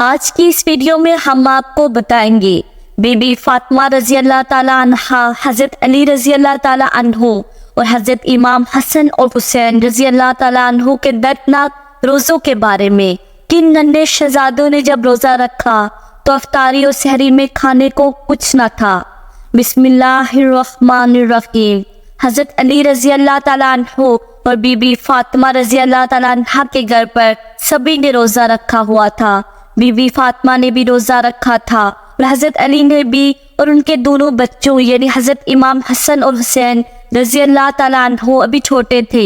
آج کی اس ویڈیو میں ہم آپ کو بتائیں گے بی بی فاطمہ رضی اللہ تعالیٰ عنہا، حضرت علی رضی اللہ تعالیٰ عنہ اور حضرت امام حسن اور حسین رضی اللہ تعالیٰ عنہ کے دردناک روزوں کے بارے میں۔ کن ننھے شہزادوں نے جب روزہ رکھا تو افطاری اور سحری میں کھانے کو کچھ نہ تھا۔ بسم اللہ الرحمن الرحیم۔ حضرت علی رضی اللہ تعالیٰ عنہ اور بی بی فاطمہ رضی اللہ تعالیٰ عنہا کے گھر پر سبھی نے روزہ رکھا ہوا تھا۔ بی بی فاطمہ نے بھی روزہ رکھا تھا اور حضرت علی نے بھی، اور ان کے دونوں بچوں یعنی حضرت امام حسن اور حسین رضی اللہ تعالیٰ عنہ ابھی چھوٹے تھے،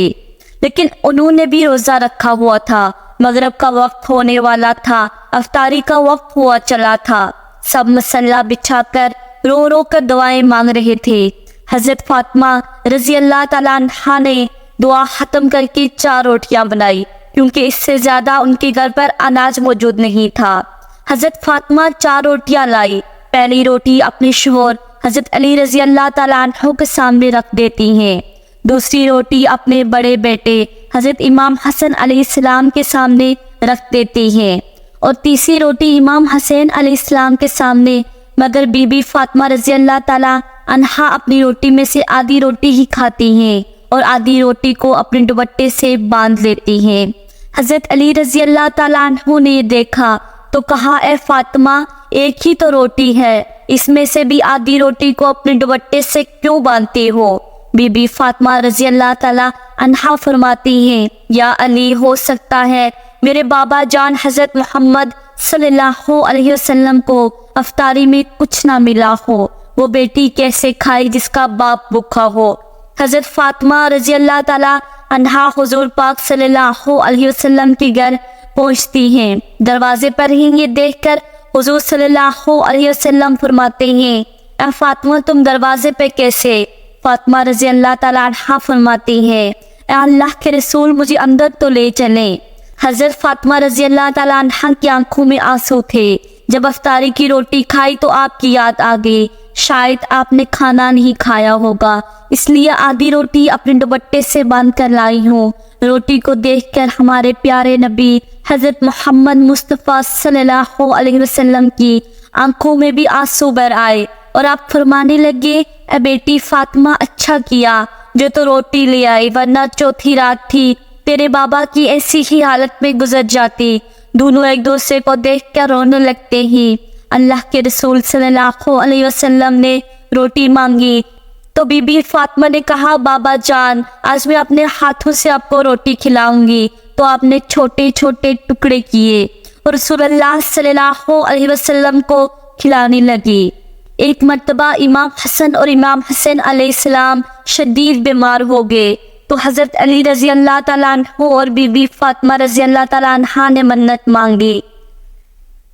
لیکن انہوں نے بھی روزہ رکھا ہوا تھا۔ مغرب کا وقت ہونے والا تھا، افطاری کا وقت ہوا چلا تھا۔ سب مصلی بچھا کر رو رو کر دعائیں مانگ رہے تھے۔ حضرت فاطمہ رضی اللہ تعالیٰ عنہا نے دعا ختم کر کے 4 روٹیاں بنائی، کیونکہ اس سے زیادہ ان کے گھر پر اناج موجود نہیں تھا۔ حضرت فاطمہ 4 روٹیاں لائی۔ پہلی روٹی اپنے شوہر حضرت علی رضی اللہ تعالیٰ عنہ کے سامنے رکھ دیتی ہیں، دوسری روٹی اپنے بڑے بیٹے حضرت امام حسن علیہ السلام کے سامنے رکھ دیتی ہیں، اور تیسری روٹی امام حسین علیہ السلام کے سامنے، مگر بی بی فاطمہ رضی اللہ تعالیٰ عنہا اپنی روٹی میں سے آدھی روٹی ہی کھاتی ہیں اور آدھی روٹی کو اپنے دوپٹے سے باندھ لیتی ہیں۔ حضرت علی رضی اللہ تعالیٰ عنہ نے یہ دیکھا تو کہا، اے فاطمہ، ایک ہی تو روٹی ہے، اس میں سے بھی آدھی روٹی کو اپنے دوپٹے سے کیوں باندھتی ہو؟ بی بی فاطمہ رضی اللہ تعالیٰ عنہا فرماتی ہیں، یا علی، ہو سکتا ہے میرے بابا جان حضرت محمد صلی اللہ علیہ وسلم کو افطاری میں کچھ نہ ملا ہو، وہ بیٹی کیسے کھائے جس کا باپ بھوکا ہو؟ حضرت فاطمہ رضی اللہ تعالیٰ عنہا حضور پاک صلی اللہ علیہ وسلم کے گھر پہنچتی ہیں۔ دروازے پر ہی یہ دیکھ کر حضور صلی اللہ علیہ وسلم فرماتے ہیں، اے فاطمہ، تم دروازے پہ کیسے؟ فاطمہ رضی اللہ تعالیٰ عنہا فرماتی ہیں، اے اللہ کے رسول، مجھے اندر تو لے چلیں۔ حضرت فاطمہ رضی اللہ تعالیٰ عنہا کی آنکھوں میں آنسو تھے۔ جب افطاری کی روٹی کھائی تو آپ کی یاد آ گئی، شاید آپ نے کھانا نہیں کھایا ہوگا، اس لیے آدھی روٹی اپنے دوپٹے سے باندھ کر لائی ہوں۔ روٹی کو دیکھ کر ہمارے پیارے نبی حضرت محمد مصطفیٰ صلی اللہ علیہ وسلم کی آنکھوں میں بھی آنسو بہر آئے، اور آپ فرمانے لگے، اے بیٹی فاطمہ، اچھا کیا جو تو روٹی لے آئی، ورنہ چوتھی رات تھی، تیرے بابا کی ایسی ہی حالت میں گزر جاتی۔ دونوں ایک دوسرے کو دیکھ کر رونے لگتے ہی اللہ کے رسول صلی اللہ علیہ وسلم نے روٹی مانگی تو بی بی فاطمہ نے کہا، بابا جان، آج میں اپنے ہاتھوں سے آپ کو روٹی کھلاؤں گی۔ تو آپ نے چھوٹے چھوٹے ٹکڑے کیے اور رسول اللہ صلی اللہ علیہ وسلم کو کھلانے لگی۔ ایک مرتبہ امام حسن اور امام حسین علیہ السلام شدید بیمار ہو گئے تو حضرت علی رضی اللہ تعالیٰ عنہ اور بی بی فاطمہ رضی اللہ تعالیٰ عنہا نے منت مانگی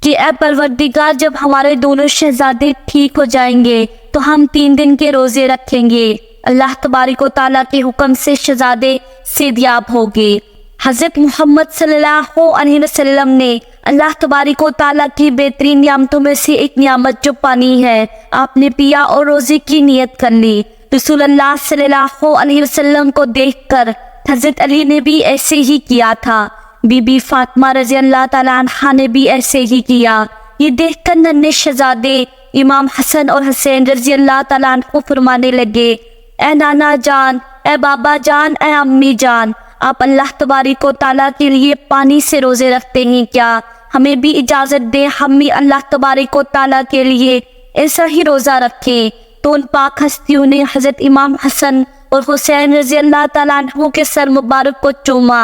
کہ اے پروردگار، جب ہمارے دونوں شہزادے ٹھیک ہو جائیں گے تو ہم 3 دن کے روزے رکھیں گے۔ اللہ تبارک و تعالیٰ کے حکم سے شہزادے صحتیاب ہو گئے۔ حضرت محمد صلی اللہ علیہ وسلم نے اللہ تبارک و تعالیٰ کی بہترین نعمتوں میں سے ایک نعمت جو پانی ہے، آپ نے پیا اور روزے کی نیت کر لی۔ رسول اللہ صلی اللہ علیہ وسلم کو دیکھ کر حضرت علی نے بھی ایسے ہی کیا تھا، بی بی فاطمہ رضی اللہ تعالیٰ عنہا نے بھی ایسے ہی کیا۔ یہ دیکھ کر ننھے شہزادے امام حسن اور حسین رضی اللہ تعالیٰ عنہ فرمانے لگے، اے نانا جان، اے بابا جان، اے امی جان، آپ اللہ تبارک و تعالیٰ کے لیے پانی سے روزے رکھتے ہیں کیا؟ ہمیں بھی اجازت دیں، ہم بھی اللہ تبارک و تعالیٰ کے لیے ایسا ہی روزہ رکھیں۔ تو ان پاک ہستیوں نے حضرت امام حسن اور حسین رضی اللہ تعالیٰ عنہ کے سر مبارک کو چوما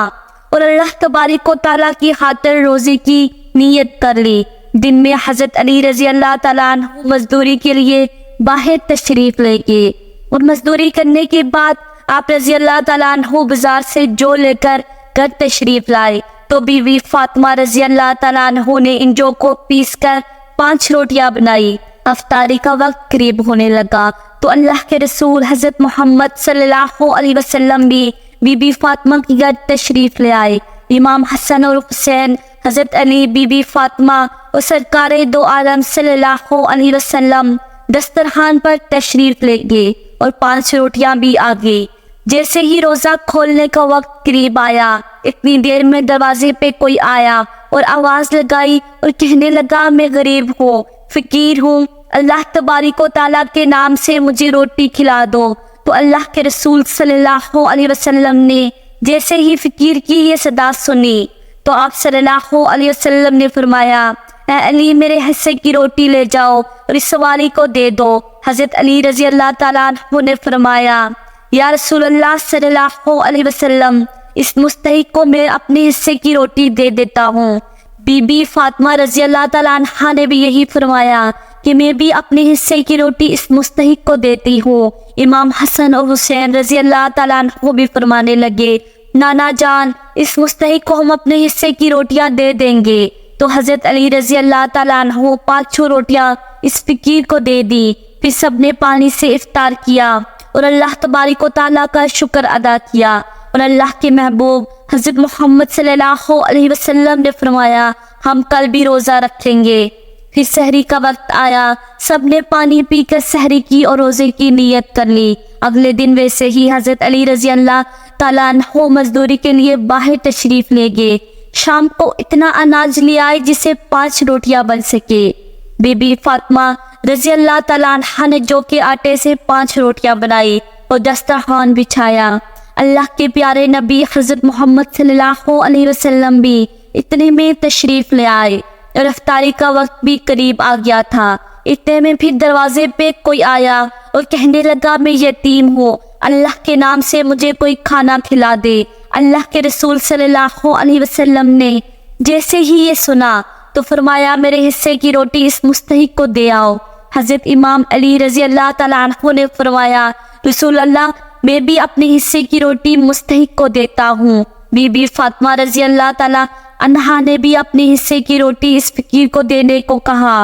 اور اللہ تبارک و تعالیٰ کی خاطر روزے کی نیت کر لی۔ دن میں حضرت علی رضی اللہ تعالیٰ عنہ مزدوری کے لیے باہر تشریف لے گئے، اور مزدوری کرنے کے بعد آپ رضی اللہ تعالیٰ عنہ بازار سے جو لے کر گھر تشریف لائے تو بی بی فاطمہ رضی اللہ تعالیٰ عنہ نے ان جو کو پیس کر 5 روٹیاں بنائی۔ افطاری کا وقت قریب ہونے لگا تو اللہ کے رسول حضرت محمد صلی اللہ علیہ وسلم بھی بی بی فاطمہ کی گھر تشریف لے آئے۔ امام حسن اور حسین، حضرت علی، بی بی فاطمہ اور سرکار دو عالم صلی اللہ علیہ وسلم دسترخوان پر تشریف لے گئے اور 5 روٹیاں بھی آ گئی۔ جیسے ہی روزہ کھولنے کا وقت قریب آیا، اتنی دیر میں دروازے پہ کوئی آیا اور آواز لگائی اور کہنے لگا میں غریب ہوں، فقیر ہوں، اللہ تبارک و تعالیٰ کے نام سے مجھے روٹی کھلا دو۔ تو اللہ کے رسول صلی اللہ علیہ وسلم نے جیسے ہی فقیر کی یہ صدا سنی تو آپ صلی اللہ علیہ وسلم نے فرمایا اے علی میرے حصے کی روٹی لے جاؤ اور اس سواری کو دے دو۔ حضرت علی رضی اللہ تعالیٰ عنہ نے فرمایا یا رسول اللہ صلی اللہ علیہ وسلم اس مستحق کو میں اپنے حصے کی روٹی دے دیتا ہوں۔ بی بی فاطمہ رضی اللہ تعالیٰ عنہ نے بھی یہی فرمایا کہ میں بھی اپنے حصے کی روٹی اس مستحق کو دیتی ہوں۔ امام حسن اور حسین رضی اللہ تعالیٰ عنہ بھی فرمانے لگے نانا جان اس مستحق کو ہم اپنے حصے کی روٹیاں دے دیں گے۔ تو حضرت علی رضی اللہ تعالیٰ عنہ 5 روٹیاں اس فقیر کو دے دی، پھر سب نے پانی سے افطار کیا اور اللہ تبارک و تعالیٰ کا شکر ادا کیا۔ اور اللہ کے محبوب حضرت محمد صلی اللہ علیہ وسلم نے فرمایا ہم کل بھی روزہ رکھیں گے۔ پھر سحری کا وقت آیا، سب نے پانی پی کر سحری کی اور روزے کی نیت کر لی۔ اگلے دن ویسے ہی حضرت علی رضی اللہ تعالیٰ عنہ مزدوری کے لیے باہر تشریف لے گئے۔ شام کو اتنا اناج لے آئے جسے 5 روٹیاں بن سکے۔ بی بی فاطمہ رضی اللہ تعالیٰ عنہ نے جو کہ آٹے سے 5 روٹیاں بنائی اور دسترخوان بچھایا۔ اللہ کے پیارے نبی حضرت محمد صلی اللہ علیہ وسلم بھی اتنے میں تشریف لے آئے اور افطاری کا وقت بھی قریب آ گیا تھا۔ اتنے میں پھر دروازے پہ کوئی آیا اور کہنے لگا میں یتیم ہوں، اللہ کے نام سے مجھے کوئی کھانا کھلا دے۔ اللہ کے رسول صلی اللہ علیہ وسلم نے جیسے ہی یہ سنا تو فرمایا میرے حصے کی روٹی اس مستحق کو دے آؤ۔ حضرت امام علی رضی اللہ تعالیٰ عنہ نے فرمایا رسول اللہ میں بھی اپنے حصے کی روٹی مستحق کو دیتا ہوں۔ بی بی فاطمہ رضی اللہ تعالیٰ عنہا نے بھی اپنے حصے کی روٹی اس فقیر کو دینے کو کہا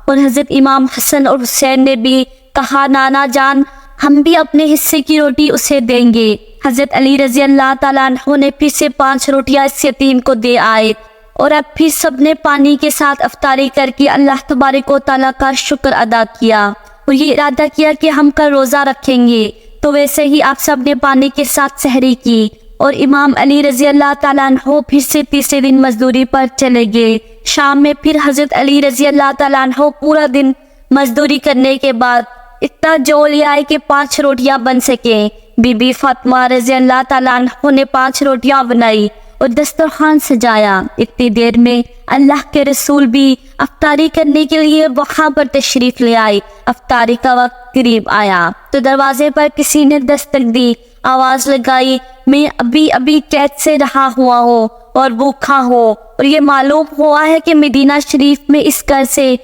اور حضرت امام حسن اور حسین نے بھی کہا نانا جان ہم بھی اپنے حصے کی روٹی اسے دیں گے۔ حضرت علی رضی اللہ تعالیٰ عنہ نے پھر سے 5 روٹیاں اس یتیم کو دے آئے اور اب پھر سب نے پانی کے ساتھ افطاری کر کے اللہ تبارک و تعالیٰ کا شکر ادا کیا اور یہ ارادہ کیا کہ ہم کل روزہ رکھیں گے۔ تو ویسے ہی آپ سب نے پانی کے ساتھ سحری کی اور امام علی رضی اللہ تعالیٰ عنہ پھر سے تیسرے دن مزدوری پر چلے گئے۔ شام میں پھر حضرت علی رضی اللہ تعالیٰ عنہ پورا دن مزدوری کرنے کے بعد اتنا جو لے آئے کہ 5 روٹیاں بن سکیں۔ بی بی فاطمہ رضی اللہ تعالیٰ عنہ نے 5 روٹیاں بنائی اور دسترخوان سجایا۔ اتنی دیر میں اللہ کے رسول بھی افطاری کرنے کے لیے وہاں پر تشریف لے آئے۔ افطاری کا وقت قریب آیا تو دروازے پر کسی نے دستک دی، آواز لگائی میں ابھی قید سے رہا ہوا ہوں اور بھوکا ہوں اور یہ معلوم ہوا ہے کہ مدینہ شریف میں اس گھر سے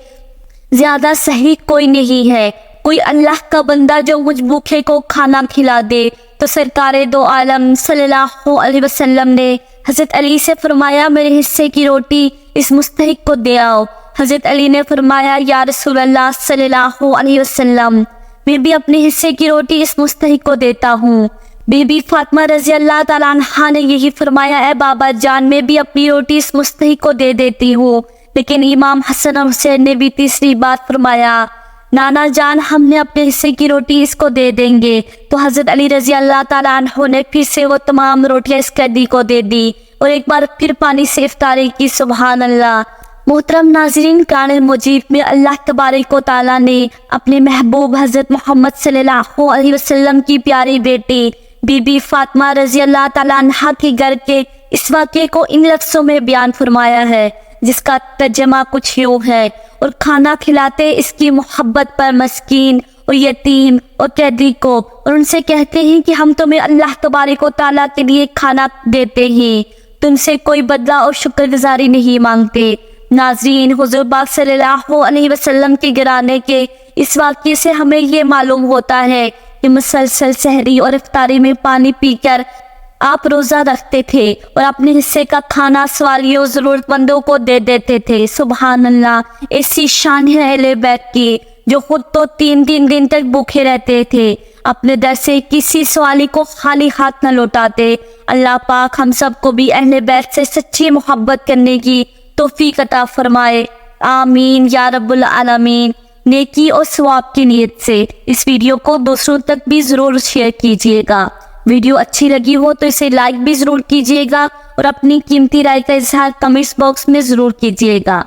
زیادہ صحیح کوئی نہیں ہے، کوئی اللہ کا بندہ جو مجھ بھوکے کو کھانا کھلا دے۔ تو سرکار دو عالم صلی اللہ علیہ وسلم نے حضرت علی سے فرمایا میرے حصے کی روٹی اس مستحق کو دے آؤ۔ حضرت علی نے فرمایا یا رسول اللہ صلی اللہ علیہ وسلم میں بھی اپنے حصے کی روٹی اس مستحق کو دیتا ہوں۔ بی بی فاطمہ رضی اللہ تعالیٰ عنہا نے یہی فرمایا اے بابا جان میں بھی اپنی روٹی اس مستحق کو دے دیتی ہوں۔ لیکن امام حسن اور حسین نے بھی تیسری بات فرمایا نانا جان ہم نے اپنے حصے کی روٹی اس کو دے دیں گے۔ تو حضرت علی رضی اللہ تعالیٰ عنہ نے پھر سے وہ تمام روٹیاں اس قیدی کو دے دی اور ایک بار پھر پانی سے افطاری کی۔ سبحان اللہ۔ محترم ناظرین، قرآن مجید میں اللہ تبارک و تعالیٰ نے اپنے محبوب حضرت محمد صلی اللہ علیہ وسلم کی پیاری بیٹی بی بی فاطمہ رضی اللہ تعالیٰ عنہا کے گھر کے اس واقعے کو ان لفظوں میں بیان فرمایا ہے جس کا ترجمہ کچھ یوں ہے اور کھانا کھلاتے اس کی محبت پر مسکین اور یتیم اور قیدی کو اور ان سے کہتے ہیں کہ ہم تمہیں اللہ تبارک و تعالیٰ کے لیے کھانا دیتے ہیں، تم سے کوئی بدلہ اور شکر گزاری نہیں مانگتے۔ ناظرین، حضور پاک صلی اللہ علیہ وسلم کے گھرانے کے اس واقعے سے ہمیں یہ معلوم ہوتا ہے کہ مسلسل سحری اور افطاری میں پانی پی کر آپ روزہ رکھتے تھے اور اپنے حصے کا کھانا سوالیوں ضرورت مندوں کو دے دیتے تھے۔ سبحان اللہ۔ ایسی شان ہے اہل بیت کی جو خود تو 3 دن تک بھوکے رہتے تھے، اپنے در سے کسی سوالی کو خالی ہاتھ نہ لوٹاتے۔ اللہ پاک ہم سب کو بھی اہل بیت سے سچی محبت کرنے کی توفیق عطا فرمائے، آمین یا رب العالمین۔ نیکی اور ثواب کی نیت سے اس ویڈیو کو دوسروں تک بھی ضرور شیئر کیجیے گا۔ ویڈیو اچھی لگی ہو تو اسے لائک بھی ضرور کیجیے گا اور اپنی قیمتی رائے کا اظہار کمنٹس باکس میں ضرور کیجیے گا۔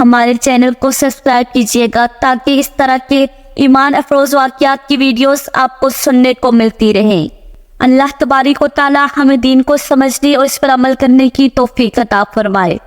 ہمارے چینل کو سبسکرائب کیجیے گا تاکہ اس طرح کے ایمان افروز واقعات کی ویڈیوز آپ کو سننے کو ملتی رہیں۔ اللہ تبارک و تعالی ہمیں دین کو سمجھنے اور اس پر عمل کرنے کی توفیق عطا فرمائے۔